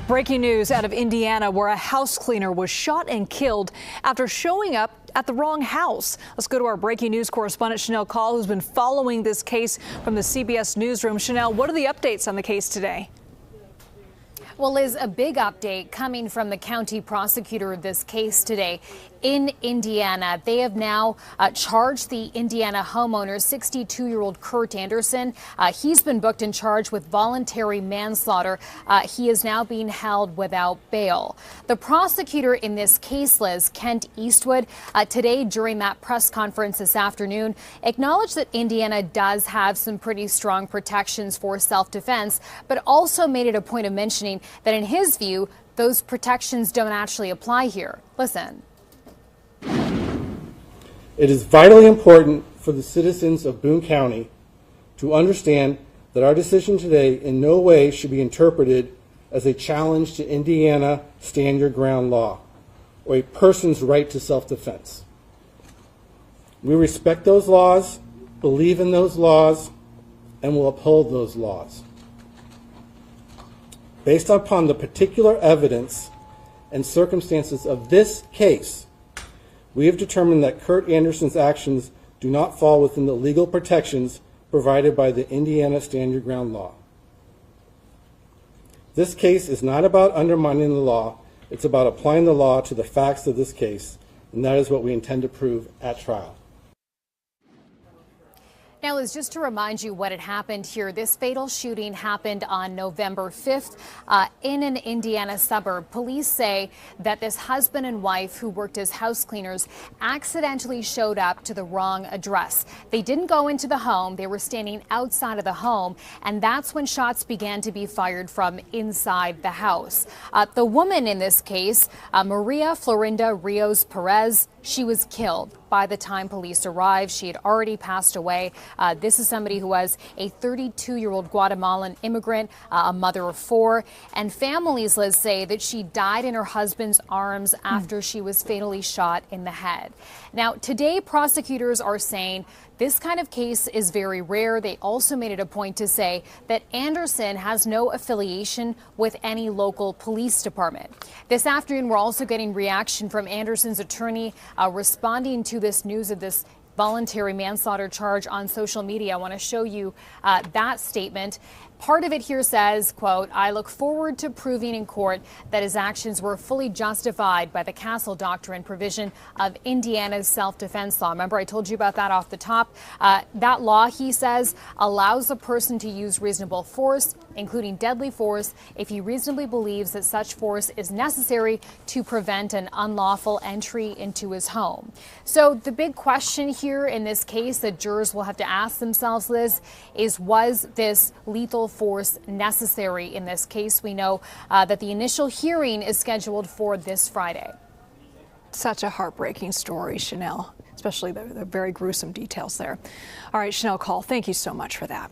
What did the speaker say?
Breaking news out of Indiana, where a house cleaner was shot and killed after showing up at the wrong house. Let's go to our breaking news correspondent, Chanel Call, who's been following this case from the CBS newsroom. Chanel, what are the updates on the case today? Well, Liz, a big update coming from the county prosecutor of this case today in Indiana. They have now charged the Indiana homeowner, 62-year-old Kurt Anderson. He's been booked and charged with voluntary manslaughter. He is now being held without bail. The prosecutor in this case, Liz, Kent Eastwood, today during that press conference this afternoon, acknowledged that Indiana does have some pretty strong protections for self-defense, but also made it a point of mentioning that in his view, those protections don't actually apply here. Listen. It is vitally important for the citizens of Boone County to understand that our decision today in no way should be interpreted as a challenge to Indiana stand your ground law or a person's right to self-defense. We respect those laws, believe in those laws, and will uphold those laws. Based upon the particular evidence and circumstances of this case, we have determined that Kurt Anderson's actions do not fall within the legal protections provided by the Indiana Stand Your Ground law. This case is not about undermining the law, it's about applying the law to the facts of this case, and that is what we intend to prove at trial. Now, Liz, just to remind you what had happened here, this fatal shooting happened on November 5th in an Indiana suburb. Police say that this husband and wife who worked as house cleaners accidentally showed up to the wrong address. They didn't go into the home. They were standing outside of the home, and that's when shots began to be fired from inside the house. The woman in this case, Maria Florinda Rios Perez, she was killed. By the time police arrived, she had already passed away. This is somebody who was a 32-year-old Guatemalan immigrant, a mother of four. And families, Liz, say that she died in her husband's arms after she was fatally shot in the head. Now, today, prosecutors are saying this kind of case is very rare. They also made it a point to say that Anderson has no affiliation with any local police department. This afternoon, we're also getting reaction from Anderson's attorney responding to this news of this voluntary manslaughter charge on social media. I want to show you that statement. Part of it here says, quote, "I look forward to proving in court that his actions were fully justified by the Castle Doctrine provision of Indiana's self-defense law." Remember, I told you about that off the top. That law, he says, allows a person to use reasonable force, including deadly force, if he reasonably believes that such force is necessary to prevent an unlawful entry into his home. So the big question here in this case that jurors will have to ask themselves, Liz, is was this lethal force necessary in this case? We know that the initial hearing is scheduled for this Friday. Such a heartbreaking story, Chanel, especially the very gruesome details there. All right, Chanel Call, thank you so much for that.